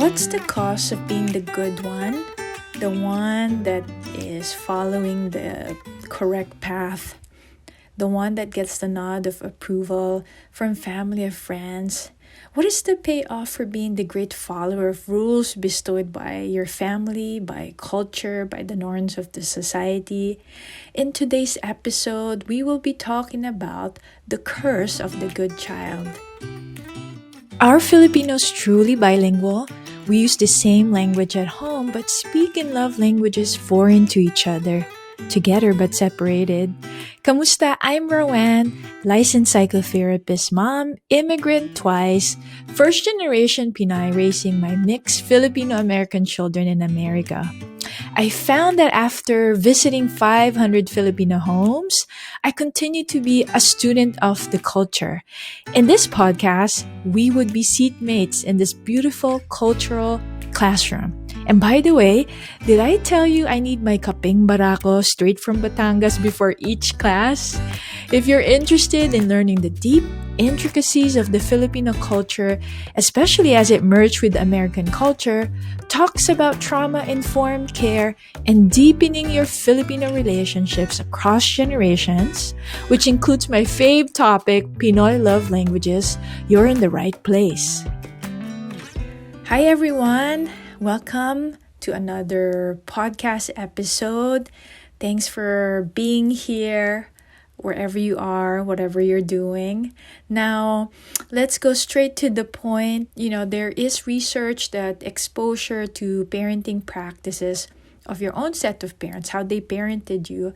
What's the cost of being the good one? The one that is following the correct path, the one that gets the nod of approval from family or friends. What is the payoff for being the great follower of rules bestowed by your family, by culture, by the norms of the society? In today's episode, we will be talking about the curse of the good child. Are Filipinos truly bilingual? We use the same language at home but speak and love languages foreign to each other, together but separated. Kamusta? I'm Roanne, licensed psychotherapist mom, immigrant twice, first generation Pinoy raising my mixed Filipino-American children in America. I found that after visiting 500 Filipino homes, I continue to be a student of the culture. In this podcast, we would be seatmates in this beautiful cultural classroom. And by the way, did I tell you I need my kaping barako straight from Batangas before each class? If you're interested in learning the deep intricacies of the Filipino culture, especially as it merged with American culture, talks about trauma-informed care and deepening your Filipino relationships across generations, which includes my fave topic, Pinoy love languages, you're in the right place. Hi everyone! Welcome to another podcast episode. Thanks for being here, wherever you are, whatever you're doing. Now, let's go straight to the point. There is research that exposure to parenting practices of your own set of parents, how they parented you,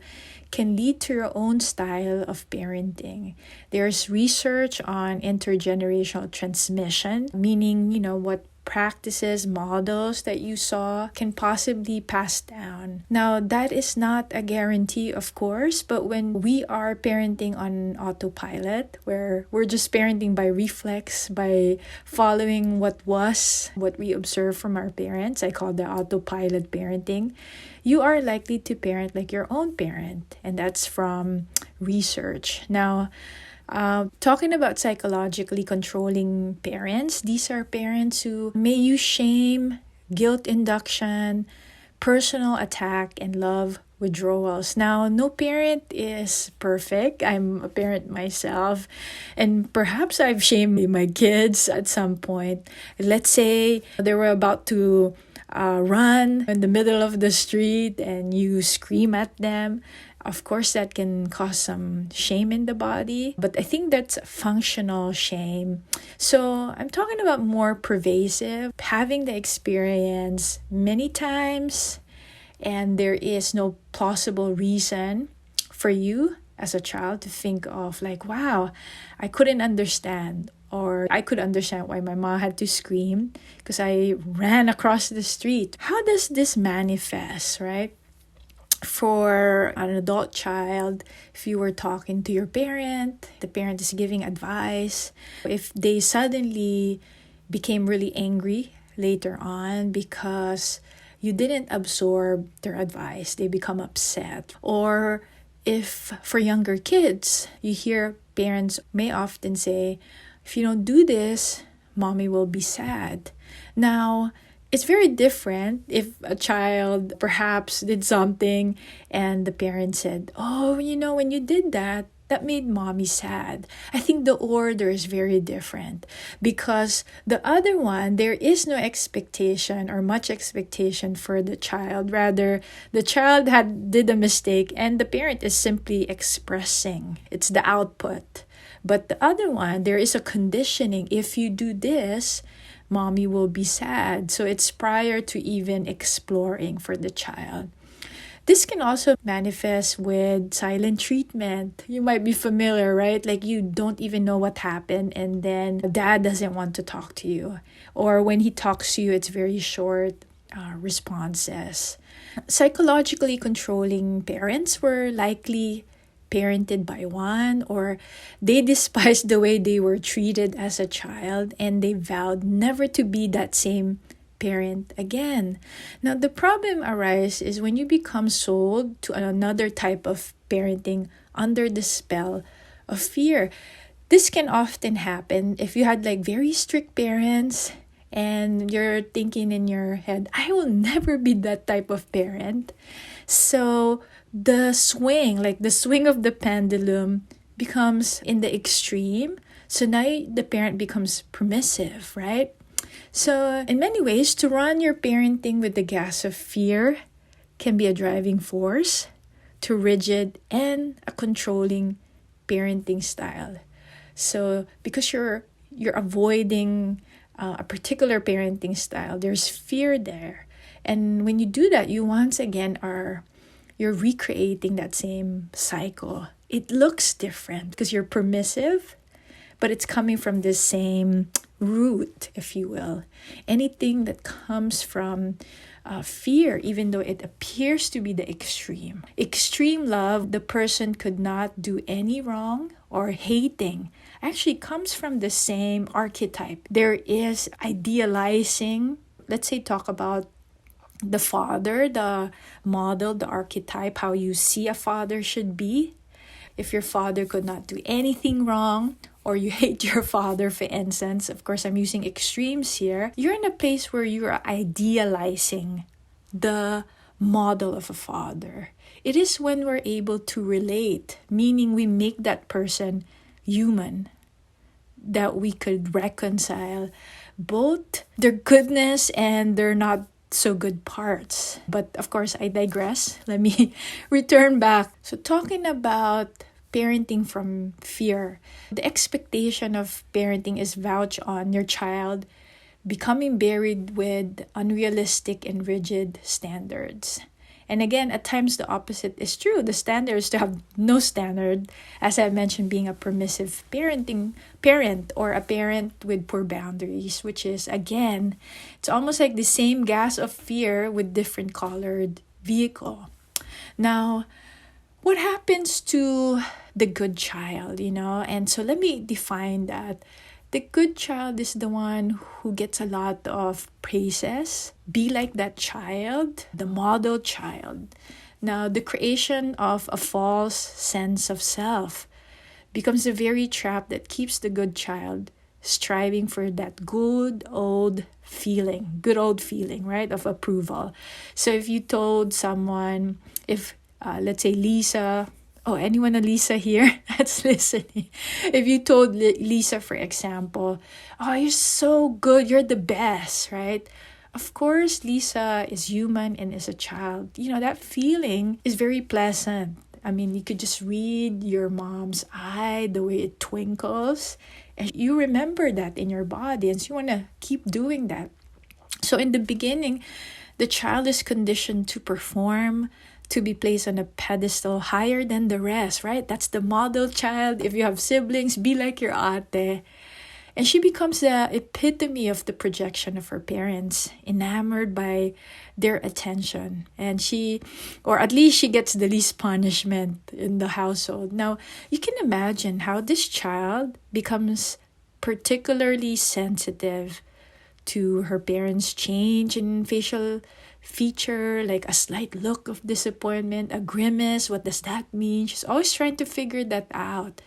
can lead to your own style of parenting. There's research on intergenerational transmission, meaning, what practices, models that you saw can possibly pass down. Now, that is not a guarantee, of course, but when we are parenting on autopilot, where we're just parenting by reflex, by following what we observe from our parents, I call the autopilot parenting, you are likely to parent like your own parent. And that's from research. Now, talking about psychologically controlling parents, these are parents who may use shame, guilt induction, personal attack, and love withdrawals. Now, no parent is perfect. I'm a parent myself, and perhaps I've shamed my kids at some point. Let's say they were about to run in the middle of the street and you scream at them. Of course, that can cause some shame in the body, but I think that's functional shame. So I'm talking about more pervasive, having the experience many times, and there is no plausible reason for you as a child to think of like, wow, I couldn't understand, or I could understand why my mom had to scream because I ran across the street. How does this manifest, right? For an adult child, if you were talking to your parent, the parent is giving advice. If they suddenly became really angry later on because you didn't absorb their advice, they become upset. Or if for younger kids, you hear parents may often say, if you don't do this, mommy will be sad. Now, it's very different if a child perhaps did something and the parent said, oh, when you did that, that made mommy sad. I think the order is very different because the other one, there is no expectation or much expectation for the child. Rather, the child did a mistake and the parent is simply expressing. It's the output. But the other one, there is a conditioning. If you do this, mommy will be sad. So it's prior to even exploring for the child. This can also manifest with silent treatment. You might be familiar, right? Like you don't even know what happened and then dad doesn't want to talk to you. Or when he talks to you, it's very short responses. Psychologically controlling parents were likely parented by one, or they despised the way they were treated as a child and they vowed never to be that same parent again. Now, the problem arises when you become sold to another type of parenting under the spell of fear. This can often happen if you had like very strict parents and you're thinking in your head, I will never be that type of parent. So the swing, like the swing of the pendulum, becomes in the extreme. So now the parent becomes permissive, right? So in many ways, to run your parenting with the gas of fear can be a driving force to rigid and a controlling parenting style. So because you're avoiding a particular parenting style, there's fear there. And when you do that, you once again you're recreating that same cycle. It looks different because you're permissive, but it's coming from the same root, if you will. Anything that comes from fear, even though it appears to be the extreme. Extreme love, the person could not do any wrong, or hating, actually comes from the same archetype. There is idealizing, let's say talk about the father, the model, the archetype, how you see a father should be. If your father could not do anything wrong, or you hate your father, for instance, of course I'm using extremes here, you're in a place where you are idealizing the model of a father. It is when we're able to relate, meaning we make that person human, that we could reconcile both their goodness and their not so good parts. But of course, I digress. Let me return back. So talking about parenting from fear, the expectation of parenting is vouched on your child becoming buried with unrealistic and rigid standards. And again, at times the opposite is true. The standard is to have no standard, as I mentioned, being a permissive parent or a parent with poor boundaries, which is, again, it's almost like the same gas of fear with different colored vehicle. Now, what happens to the good child, And so let me define that. The good child is the one who gets a lot of praises. Be like that child, the model child. Now, the creation of a false sense of self becomes the very trap that keeps the good child striving for that good old feeling, right, of approval. So if you told someone, let's say Lisa, anyone a Lisa here that's listening? If you told Lisa, for example, you're so good, you're the best, right? Of course, Lisa is human and is a child. That feeling is very pleasant. I mean, you could just read your mom's eye, the way it twinkles, and you remember that in your body, and so you want to keep doing that. So in the beginning, the child is conditioned to perform, to be placed on a pedestal higher than the rest, right? That's the model child. If you have siblings, be like your ate. And she becomes the epitome of the projection of her parents, enamored by their attention. And or at least she gets the least punishment in the household. Now, you can imagine how this child becomes particularly sensitive to her parents' change in facial feature, like a slight look of disappointment, a grimace. What does that mean? She's always trying to figure that out.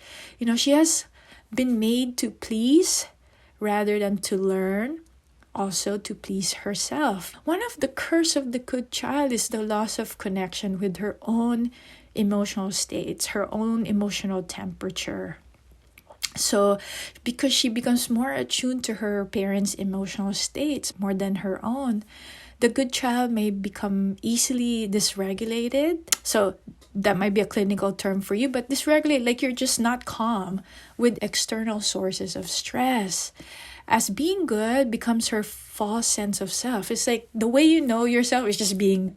She has been made to please rather than to learn, also to please herself. One of the curse of the good child is the loss of connection with her own emotional states, her own emotional temperature. So because she becomes more attuned to her parents' emotional states more than her own, the good child may become easily dysregulated. So that might be a clinical term for you, but dysregulate, like you're just not calm with external sources of stress. As being good becomes her false sense of self. It's like the way you know yourself is just being,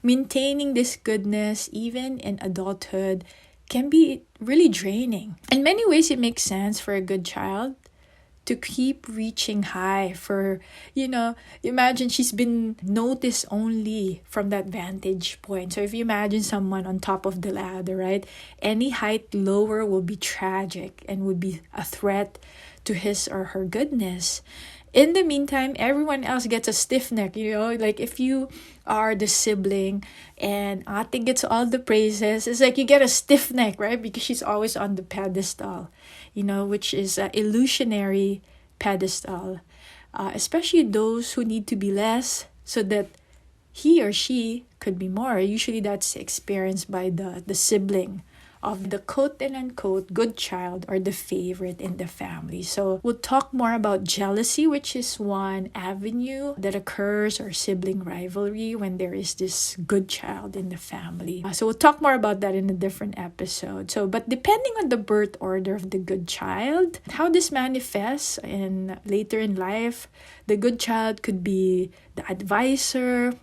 maintaining this goodness, even in adulthood, can be really draining. In many ways, it makes sense for a good child to keep reaching high for, imagine she's been noticed only from that vantage point. So if you imagine someone on top of the ladder, right? Any height lower will be tragic and would be a threat to his or her goodness. In the meantime, everyone else gets a stiff neck, like if you are the sibling and Ate gets all the praises, it's like you get a stiff neck, right? Because she's always on the pedestal, which is an illusionary pedestal. especially those who need to be less so that he or she could be more. Usually that's experienced by the sibling of the quote and unquote good child or the favorite in the family. So we'll talk more about jealousy, which is one avenue that occurs, or sibling rivalry when there is this good child in the family. So we'll talk more about that in a different episode. So, but depending on the birth order of the good child, how this manifests in later in life, the good child could be the advisor,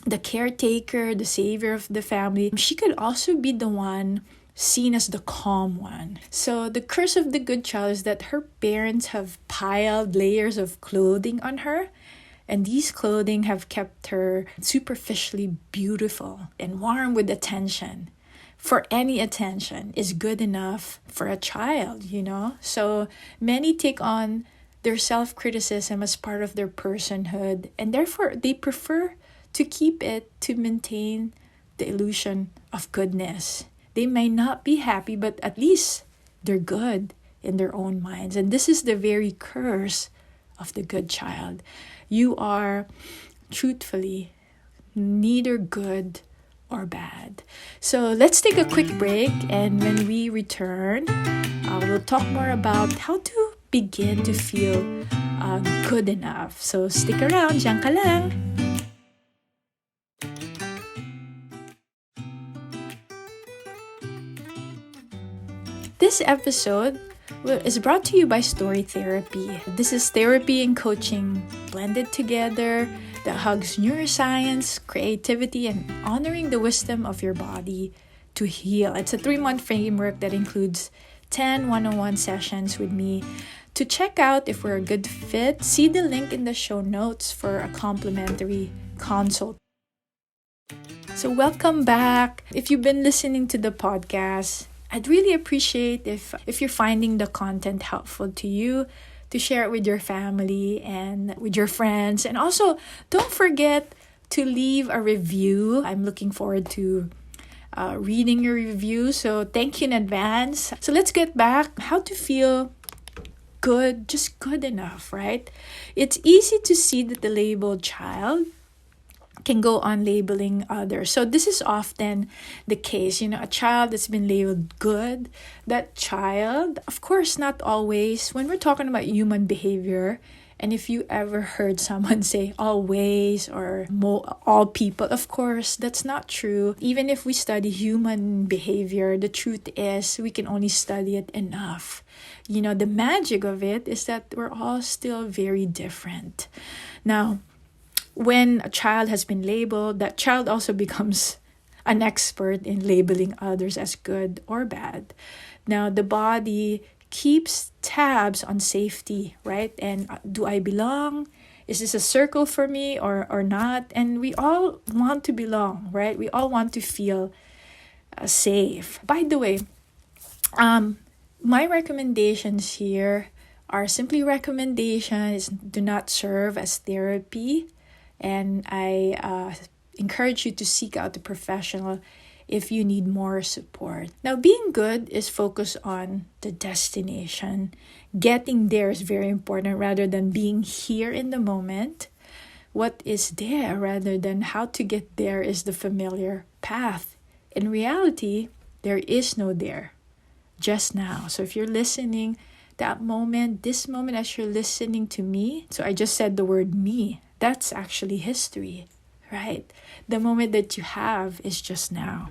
the caretaker, the savior of the family. She could also be the one seen as the calm one. So the curse of the good child is that her parents have piled layers of clothing on her, and these clothing have kept her superficially beautiful and warm with attention. For any attention is good enough for a child, So many take on their self-criticism as part of their personhood, and therefore they prefer to keep it to maintain the illusion of goodness. They may not be happy, but at least they're good in their own minds. And this is the very curse of the good child. You are, truthfully, neither good or bad. So let's take a quick break. And when we return, we'll talk more about how to begin to feel good enough. So stick around, diyan ka lang. This episode is brought to you by Story Therapy. This is therapy and coaching blended together that hugs neuroscience, creativity, and honoring the wisdom of your body to heal. It's a 3-month framework that includes 10 one-on-one sessions with me. To check out if we're a good fit, see the link in the show notes for a complimentary consult. So welcome back. If you've been listening to the podcast, I'd really appreciate if you're finding the content helpful to you, to share it with your family and with your friends. And also, don't forget to leave a review. I'm looking forward to reading your review. So thank you in advance. So let's get back. How to feel good, just good enough, right? It's easy to see that the labeled child can go on labeling others. So this is often the case. A child that's been labeled good, that child, of course, not always. When we're talking about human behavior, and if you ever heard someone say always or all people, of course, that's not true. Even if we study human behavior, the truth is we can only study it enough. The magic of it is that we're all still very different. Now, when a child has been labeled, that child also becomes an expert in labeling others as good or bad. Now, the body keeps tabs on safety, right? And do I belong? Is this a circle for me or not? And we all want to belong, right? We all want to feel safe. By the way, my recommendations here are simply recommendations, do not serve as therapy. And I encourage you to seek out a professional if you need more support. Now, being good is focused on the destination. Getting there is very important rather than being here in the moment. What is there rather than how to get there is the familiar path. In reality, there is no there, just now. So if you're listening, that moment, this moment as you're listening to me, so I just said the word me, that's actually history, right? The moment that you have is just now.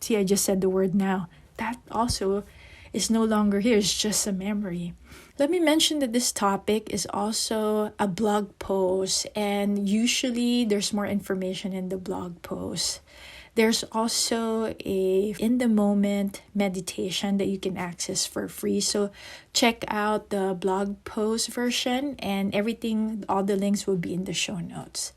See, I just said the word now. That also is no longer here. It's just a memory. Let me mention that this topic is also a blog post, and usually there's more information in the blog post. There's also a in-the-moment meditation that you can access for free. So check out the blog post version, and everything, all the links will be in the show notes.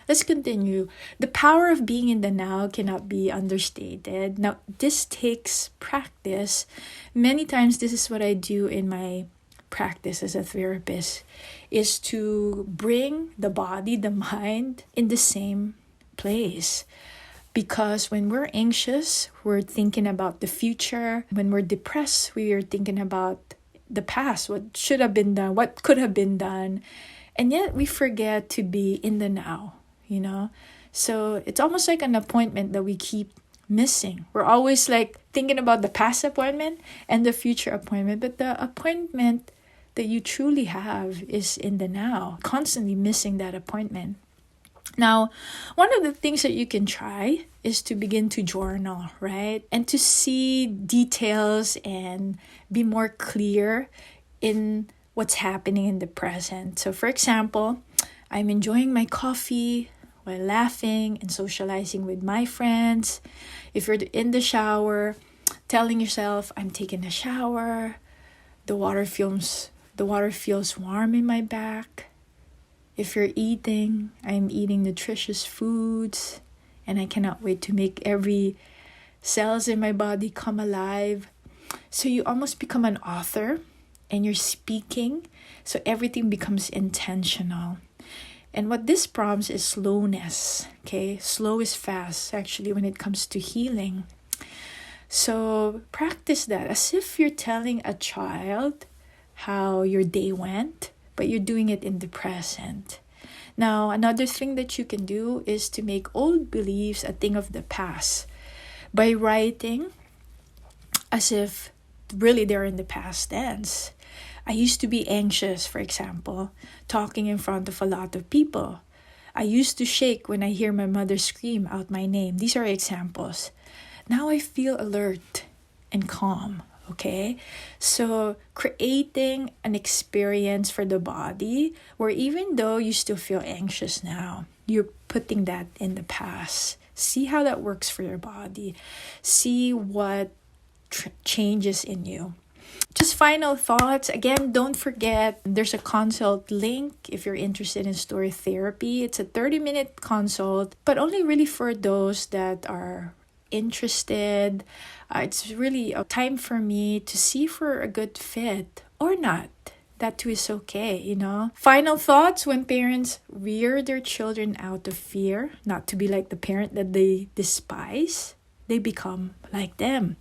Let's continue. The power of being in the now cannot be understated. Now, this takes practice. Many times, this is what I do in my practice as a therapist, is to bring the body, the mind in the same place. Because when we're anxious, we're thinking about the future. When we're depressed, we are thinking about the past, what should have been done, what could have been done. And yet we forget to be in the now, you know? So it's almost like an appointment that we keep missing. We're always like thinking about the past appointment and the future appointment, but the appointment that you truly have is in the now, constantly missing that appointment. Now, one of the things that you can try is to begin to journal, right? And to see details and be more clear in what's happening in the present. So, for example, I'm enjoying my coffee while laughing and socializing with my friends. If you're in the shower, telling yourself, I'm taking a shower, the water feels warm in my back. If you're eating, I'm eating nutritious foods, and I cannot wait to make every cells in my body come alive. So you almost become an author, and you're speaking, so everything becomes intentional. And what this prompts is slowness, okay? Slow is fast, actually, when it comes to healing. So practice that as if you're telling a child how your day went, but you're doing it in the present. Now, another thing that you can do is to make old beliefs a thing of the past by writing as if really they're in the past tense. I used to be anxious, for example, talking in front of a lot of people. I used to shake when I hear my mother scream out my name. These are examples. Now I feel alert and calm. Okay, so creating an experience for the body where even though you still feel anxious now, you're putting that in the past. See how that works for your body. See what changes in you. Just final thoughts. Again, don't forget there's a consult link if you're interested in story therapy. It's a 30-minute consult, but only really for those that are interested. It's really a time for me to see for a good fit or not. That too is okay, you know. Final thoughts: when parents rear their children out of fear, not to be like the parent that they despise, they become like them.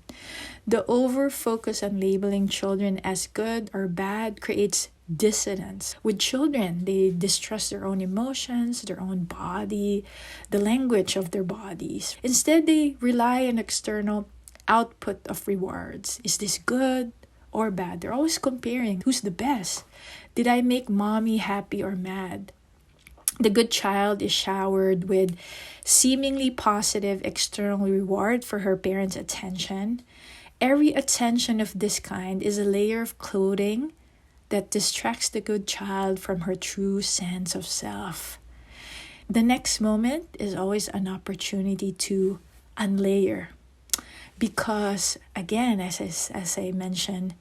The over focus on labeling children as good or bad creates dissonance. With children, they distrust their own emotions, their own body, the language of their bodies. Instead, they rely on external output of rewards. Is this good or bad? They're always comparing who's the best. Did I make mommy happy or mad? The good child is showered with seemingly positive external reward for her parents' attention. Every attention of this kind is a layer of clothing that distracts the good child from her true sense of self. The next moment is always an opportunity to unlayer. Because, again, as I mentioned,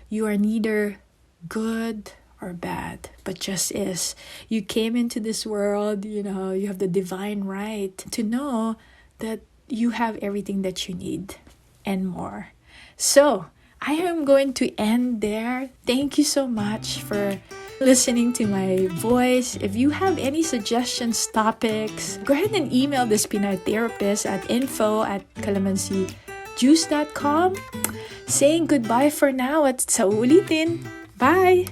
you are neither good or bad, but just is. You came into this world, you know, you have the divine right to know that you have everything that you need and more. So, I am going to end there. Thank you so much for listening to my voice. If you have any suggestions, topics, go ahead and email this Pinoy therapist at info@kalamansijuice.com. Saying goodbye for now at sa ulitin. Bye!